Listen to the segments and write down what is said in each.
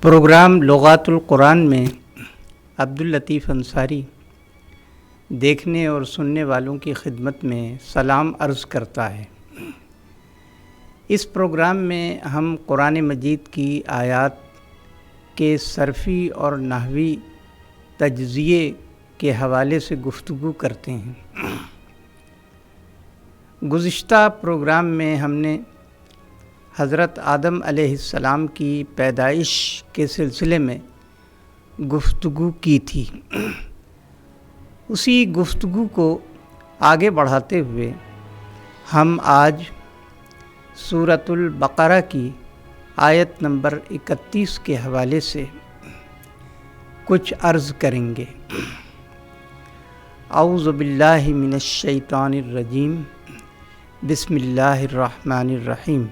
Programme لغات القرآن میں عبداللطیف انصاری دیکھنے اور سننے والوں کی خدمت میں سلام عرض کرتا ہے۔ اس پروگرام میں ہم قرآن مجید کی آیات کے صرفی اور نحوی تجزیے کے حوالے سے گفتگو کرتے ہیں۔ گزشتہ پروگرام میں ہم نے حضرت آدم علیہ السلام کی پیدائش کے سلسلے میں گفتگو کی تھی۔ اسی گفتگو کو آگے بڑھاتے ہوئے ہم آج سورۃ البقرہ کی آیت نمبر 31 کے حوالے سے کچھ عرض کریں گے۔ اعوذ باللہ من الشیطان الرجیم، بسم اللہ الرحمن الرحیم۔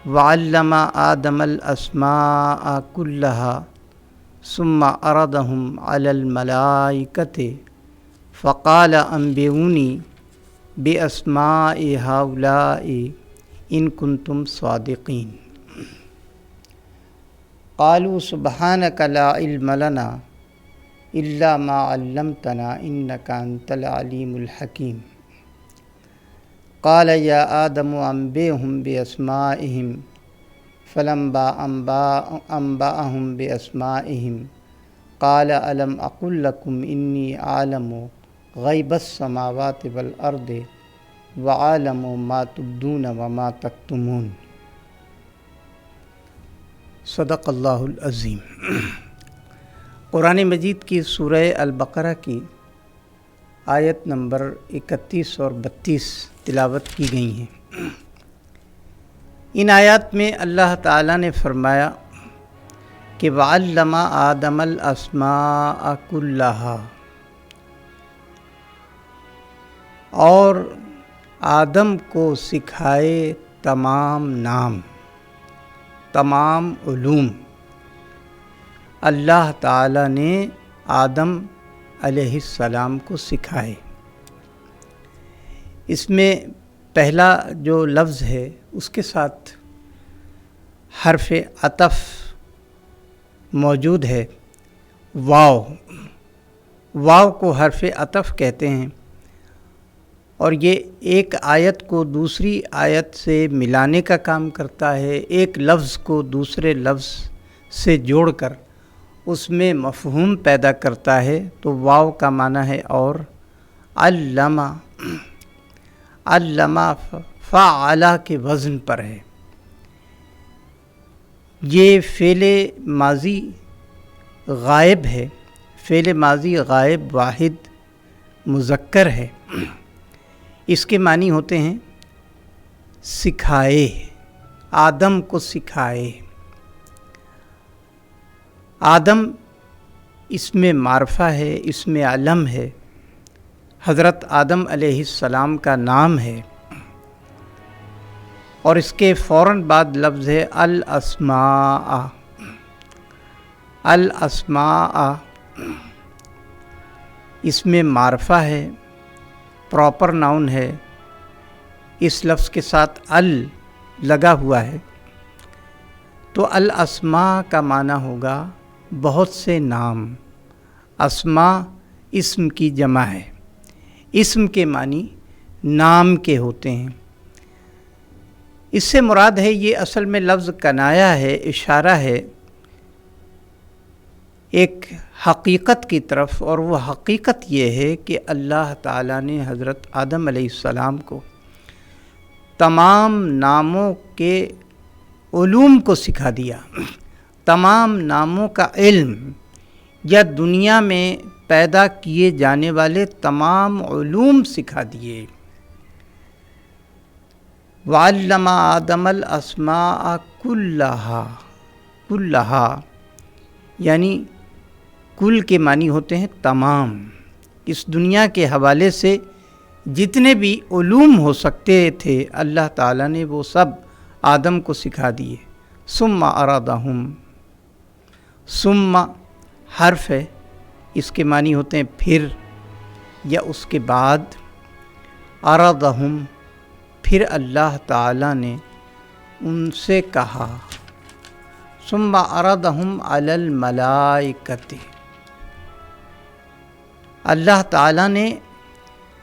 وعلم آدم الاسماء كلها ثم عرضهم على الملائكة فقال انبئوني باسماء هؤلاء ان كنتم صادقين قالوا سبحانك لا علم لنا الا ما علمتنا انك انت العليم الحكيم قال یا آدم انبئهم باسمائهم فلما انبأهم باسمائهم قال الم اقل لكم انی اعلم غیب السماوات والارض وعالم ما تبدون وما تکتمون۔ صدق اللہ العظیم۔ قرآن مجید کی سورہ البقرہ کی آیت نمبر 31 اور 32 تلاوت کی گئی ہیں۔ ان آیات میں اللہ تعالیٰ نے فرمایا کہ وَعَلَّمَ آدَمَ الْأَسْمَاءَ كُلَّهَا، اور آدم کو سکھائے تمام نام، تمام علوم۔ اللہ تعالیٰ نے آدم علیہ السلام کو سکھائے۔ اس میں پہلا جو لفظ ہے اس کے ساتھ حرف عطف موجود ہے، واو۔ واو کو حرف عطف کہتے ہیں، اور یہ ایک آیت کو دوسری آیت سے ملانے کا کام کرتا ہے، ایک لفظ کو دوسرے لفظ سے جوڑ کر اس میں مفہوم پیدا کرتا ہے۔ تو واو کا معنی ہے اور علامہ، علامہ فعل کے وزن پر ہے۔ یہ فعل ماضی غائب ہے، فعل ماضی غائب واحد مذکر ہے۔ اس کے معنی ہوتے ہیں سکھائے، آدم کو سکھائے۔ آدم اس میں معرفہ ہے، اس میں علم ہے، حضرت آدم علیہ السلام کا نام ہے، اور اس کے فوراً بعد لفظ ہے الاسماء۔ الاسماء اس میں معرفہ ہے، پراپر ناؤن ہے، اس لفظ کے ساتھ ال لگا ہوا ہے، تو الاسماء کا معنی ہوگا بہت سے نام۔ اسماء اسم کی جمع ہے، اسم کے معنی نام کے ہوتے ہیں۔ اس سے مراد ہے، یہ اصل میں لفظ کنایا ہے، اشارہ ہے ایک حقیقت کی طرف، اور وہ حقیقت یہ ہے کہ اللہ تعالیٰ نے حضرت آدم علیہ السلام کو تمام ناموں کے علوم کو سکھا دیا، تمام ناموں کا علم، یا دنیا میں پیدا کیے جانے والے تمام علوم سکھا دیے۔ وَعَلَّمَ آدَمَ الْأَسْمَاءَ كُلَّهَا، كُلَّهَا یعنی کل کے معنی ہوتے ہیں تمام۔ اس دنیا کے حوالے سے جتنے بھی علوم ہو سکتے تھے اللہ تعالیٰ نے وہ سب آدم کو سکھا دیے۔ ثم عرضهم، ثم حرف ہے، اس کے معنی ہوتے ہیں پھر یا اس کے بعد۔ عرضهم پھر اللہ تعالیٰ نے ان سے کہا، ثم عرضهم علی الملائکۃ، اللہ تعالیٰ نے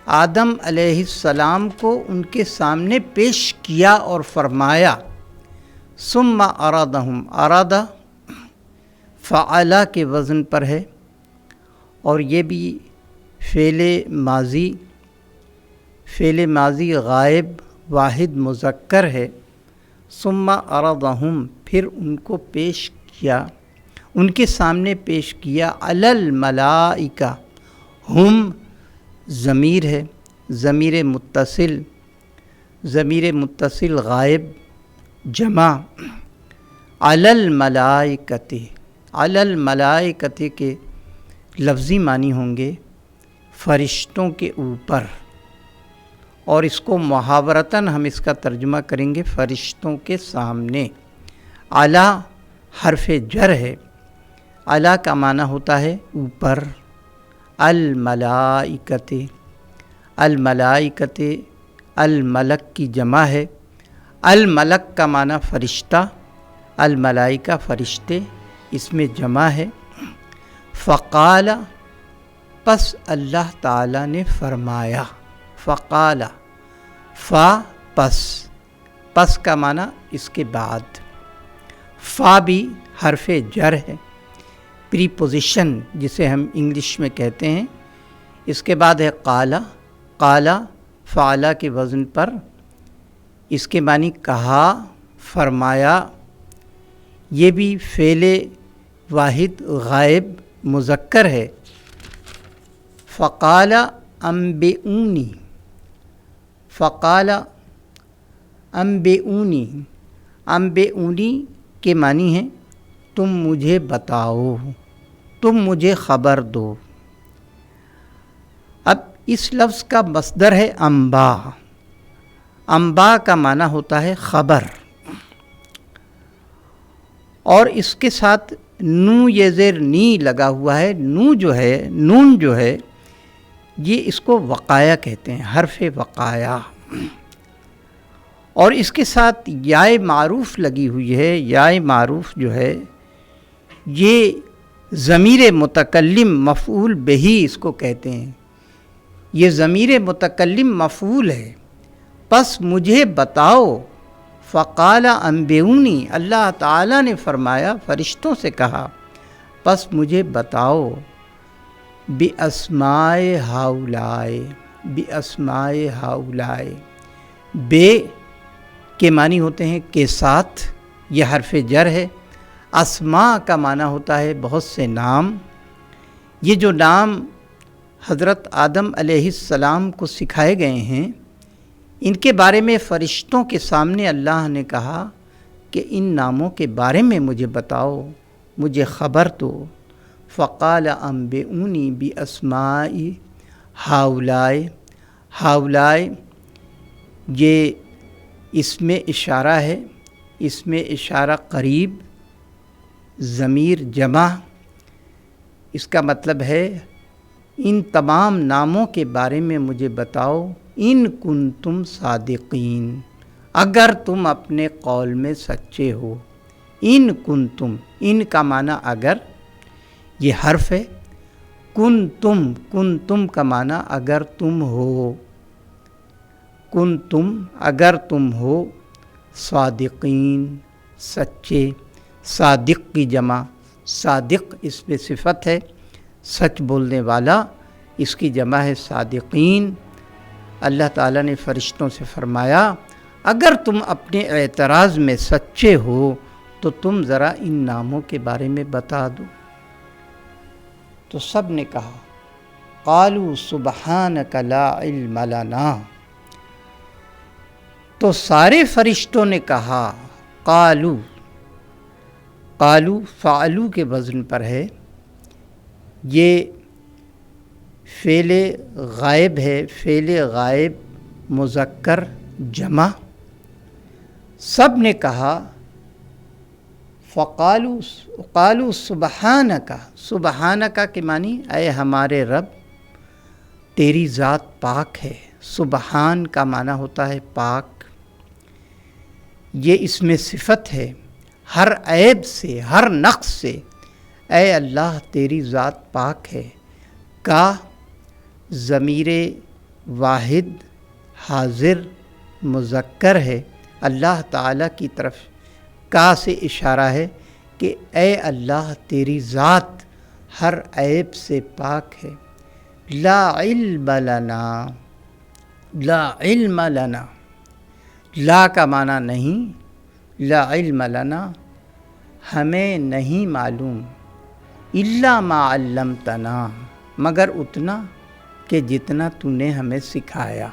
آدم علیہ السلام کو ان کے سامنے پیش کیا اور فرمایا، ثم عرضهم، عرض فعلا کے وزن پر ہے، اور یہ بھی فعل ماضی غائب واحد مذکر ہے۔ ثم عرضهم، پھر ان کو پیش کیا، ان کے سامنے پیش کیا، علی الملائکہ، ہم ضمیر ہے، ضمیر متصل غائب جمع، علی الملائکۃ، علی الملائکۃ کے لفظی معنی ہوں گے فرشتوں کے اوپر، اور اس کو محاورتاً ہم اس کا ترجمہ کریں گے فرشتوں کے سامنے۔ اعلیٰ حرف جر ہے، اعلیٰ کا معنی ہوتا ہے اوپر، الملائکۃ، الملائکۃ الملک کی جمع ہے، الملک کا معنی فرشتہ، الملائکہ فرشتے، اس میں جمع ہے۔ فقال، پس اللہ تعالیٰ نے فرمایا، فقال، فا پس کا معنی اس کے بعد، فا بھی حرف جر ہے، پریپوزیشن جسے ہم انگلش میں کہتے ہیں، اس کے بعد ہے قالا، قالا فعلا کے وزن پر، اس کے معنی کہا، فرمایا، یہ بھی فعل واحد غائب مذکر ہے۔ فقال انبئونی، فقال انبئونی، انبئونی کے معنی ہیں تم مجھے بتاؤ، تم مجھے خبر دو۔ اب اس لفظ کا مصدر ہے انبا، انبا کا معنی ہوتا ہے خبر، اور اس کے ساتھ نو یہ زیر نی لگا ہوا ہے، نون جو ہے یہ اس کو وقایا کہتے ہیں، حرف وقایا، اور اس کے ساتھ یائے معروف لگی ہوئی ہے۔ یائے معروف جو ہے یہ ضمیر متکلم مفعول بہی اس کو کہتے ہیں، یہ ضمیر متکلم مفعول ہے، پس مجھے بتاؤ۔ فقال انبئونی، اللہ تعالیٰ نے فرمایا، فرشتوں سے کہا، پس مجھے بتاؤ، بِأَسْمَاءِ ہَؤُلَاءِ، بِأَسْمَاءِ ہَؤُلَاءِ، بے کے معنی ہوتے ہیں کے ساتھ، یہ حرف جر ہے۔ اسماء کا معنی ہوتا ہے بہت سے نام، یہ جو نام حضرت آدم علیہ السلام کو سکھائے گئے ہیں، ان کے بارے میں فرشتوں کے سامنے اللہ نے کہا کہ ان ناموں کے بارے میں مجھے بتاؤ، مجھے خبر دو۔ فقال انبئونی باسماء ہؤلاء، ہؤلاء یہ اس میں اشارہ ہے، اس میں اشارہ قریب، ضمیر جمع، اس کا مطلب ہے ان تمام ناموں کے بارے میں مجھے بتاؤ، ان کنتم صادقین، اگر تم اپنے قول میں سچے ہو۔ ان کنتم، ان کا معنی اگر، یہ حرف ہے، کنتم کا معنی اگر تم ہو، کنتم اگر تم ہو، صادقین سچے، صادق کی جمع، صادق اس میں صفت ہے، سچ بولنے والا، اس کی جمع ہے صادقین۔ اللہ تعالیٰ نے فرشتوں سے فرمایا اگر تم اپنے اعتراض میں سچے ہو تو تم ذرا ان ناموں کے بارے میں بتا دو۔ تو سب نے کہا قالوا سبحانک لا علم لنا، تو سارے فرشتوں نے کہا، قالوا فعلو کے وزن پر ہے، یہ فعل غائب ہے، فعل غائب مذکر جمع، سب نے کہا، قالوا سبحانک، سبحانک کے معنی اے ہمارے رب تیری ذات پاک ہے، سبحان کا معنی ہوتا ہے پاک، یہ اس میں صفت ہے، ہر عیب سے، ہر نقص سے، اے اللہ تیری ذات پاک ہے۔ کا ضمیر واحد حاضر مذکر ہے، اللہ تعالیٰ کی طرف کا سے اشارہ ہے کہ اے اللہ تیری ذات ہر عیب سے پاک ہے۔ لا علم لنا، لا علم لنا، لا کا معنی نہیں، لا علم لنا ہمیں نہیں معلوم، الا ما علمتنا مگر اتنا کہ جتنا تو نے ہمیں سکھایا،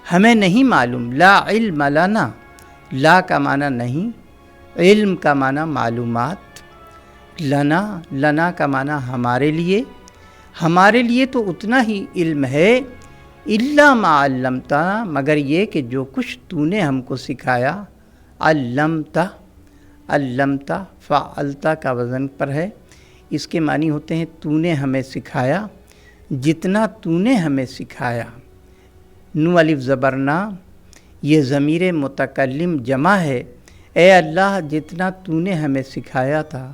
ہمیں نہیں معلوم۔ لا علم لنا، لا کا معنی نہیں، علم کا معنی معلومات، لنا، لنا کا معنی ہمارے لیے، ہمارے لیے تو اتنا ہی علم ہے، الا ما علمتنا مگر یہ کہ جو کچھ تو نے ہم کو سکھایا۔ علمتا، علمتا فعلتا کا وزن پر ہے، اس کے معنی ہوتے ہیں تو نے ہمیں سکھایا، جتنا تو نے ہمیں سکھایا۔ نو الف زبر نا، یہ ضمیر متکلم جمع ہے، اے اللہ جتنا تو نے ہمیں سکھایا تھا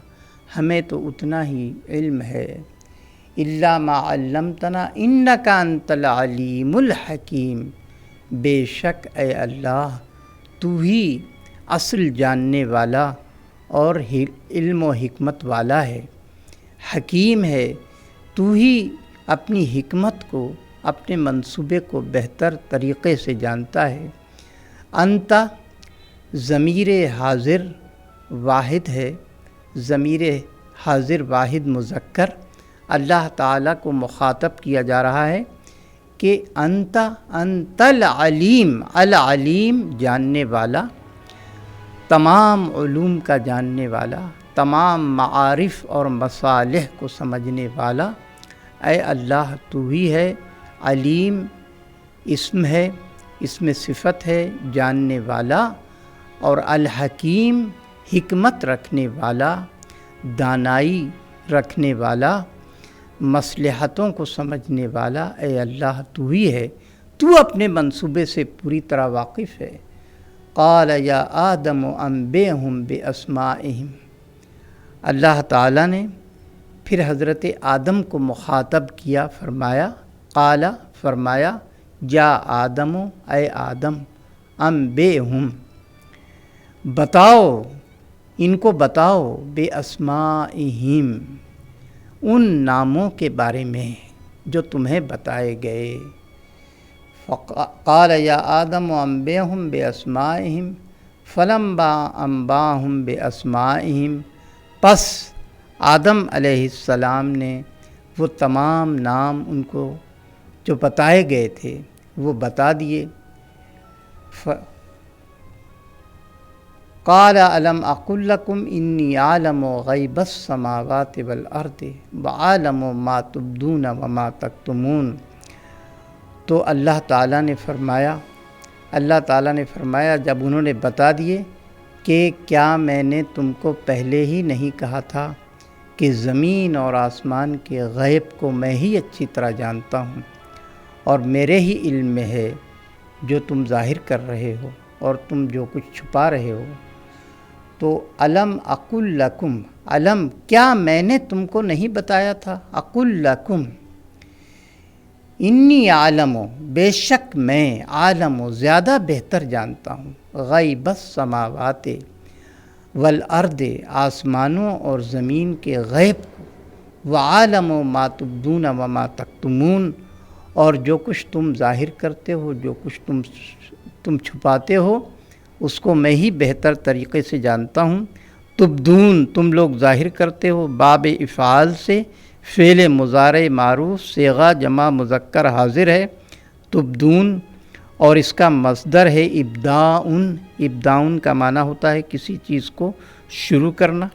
ہمیں تو اتنا ہی علم ہے۔ الا ما علمتنا انک انت العلیم الحکیم، بے شک اے اللہ تو ہی اصل جاننے والا اور علم و حکمت والا ہے، حکیم ہے، تو ہی اپنی حکمت کو، اپنے منصوبے کو بہتر طریقے سے جانتا ہے۔ انت ضمیر حاضر واحد ہے، ضمیر حاضر واحد مذکر، اللہ تعالیٰ کو مخاطب کیا جا رہا ہے کہ انت، انت العلیم، العلیم جاننے والا، تمام علوم کا جاننے والا، تمام معارف اور مصالح کو سمجھنے والا، اے اللہ تو ہی ہے۔ علیم اسم ہے، اسم صفت ہے، جاننے والا، اور الحکیم حکمت رکھنے والا، دانائی رکھنے والا، مصلحتوں کو سمجھنے والا، اے اللہ تو ہی ہے، تو اپنے منصوبے سے پوری طرح واقف ہے۔ قال یا آدم انبئہم باسمائہم، اللہ تعالیٰ نے پھر حضرت آدم کو مخاطب کیا، فرمایا، قال فرمایا، یا آدم اے آدم، انبئہم بتاؤ، ان کو بتاؤ، باسمائہم ان ناموں کے بارے میں جو تمہیں بتائے گئے۔ قال یا آدم انبئہم باسمائہم فلما انباہم باسمائہم، پس آدم علیہ السلام نے وہ تمام نام ان کو جو بتائے گئے تھے وہ بتا دیے۔ قال الم اقل لکم انی اعلم غیب السماوات والارض وعالم ما تبدون وما تکتمون، تو اللہ تعالیٰ نے فرمایا جب انہوں نے بتا دیے کہ کیا میں نے تم کو پہلے ہی نہیں کہا تھا کہ زمین اور آسمان کے غیب کو میں ہی اچھی طرح جانتا ہوں اور میرے ہی علم میں ہے جو تم ظاہر کر رہے ہو اور تم جو کچھ چھپا رہے ہو۔ تو الم اقل لکم، الم کیا میں نے تم کو نہیں بتایا تھا، اقل لکم انی عالم، بے شک میں عالم زیادہ بہتر جانتا ہوں، غیب السماوات والارض آسمانوں اور زمین کے غیب کو، وعالم ما تبدون وما تکتمون اور جو کچھ تم ظاہر کرتے ہو، جو کچھ تم چھپاتے ہو اس کو میں ہی بہتر طریقے سے جانتا ہوں۔ تبدون تم لوگ ظاہر کرتے ہو، باب افعال سے فعل مضارع معروف صیغہ جمع مذکر حاضر ہے تبدون، اور اس کا مصدر ہے ابداؤن، ابداؤن کا معنی ہوتا ہے کسی چیز کو شروع کرنا،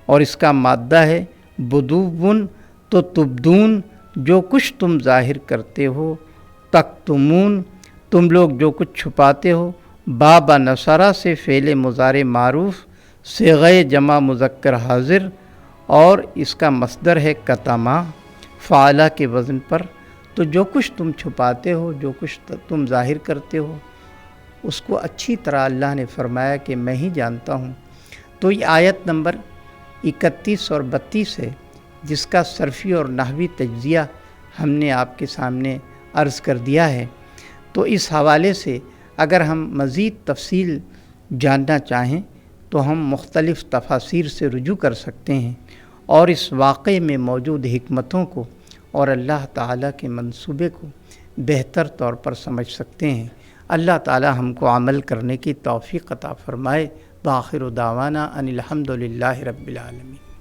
اور اس کا مادہ ہے بدوون، تو تبدون جو کچھ تم ظاہر کرتے ہو، تکتمون تم لوگ جو کچھ چھپاتے ہو، باب نصرہ سے فعل مضارع معروف صیغہ جمع مذکر حاضر، اور اس کا مصدر ہے کتما فعلہ کے وزن پر، تو جو کچھ تم چھپاتے ہو، جو کچھ تم ظاہر کرتے ہو اس کو اچھی طرح اللہ نے فرمایا کہ میں ہی جانتا ہوں۔ تو یہ آیت نمبر 31 اور 32 ہے، جس کا صرفی اور نحوی تجزیہ ہم نے آپ کے سامنے عرض کر دیا ہے۔ تو اس حوالے سے اگر ہم مزید تفصیل جاننا چاہیں تو ہم مختلف تفاسیر سے رجوع کر سکتے ہیں اور اس واقعے میں موجود حکمتوں کو اور اللہ تعالیٰ کے منصوبے کو بہتر طور پر سمجھ سکتے ہیں۔ اللہ تعالیٰ ہم کو عمل کرنے کی توفیق عطا فرمائے۔ بآخر دعوانا ان الحمد للہ رب العالمین۔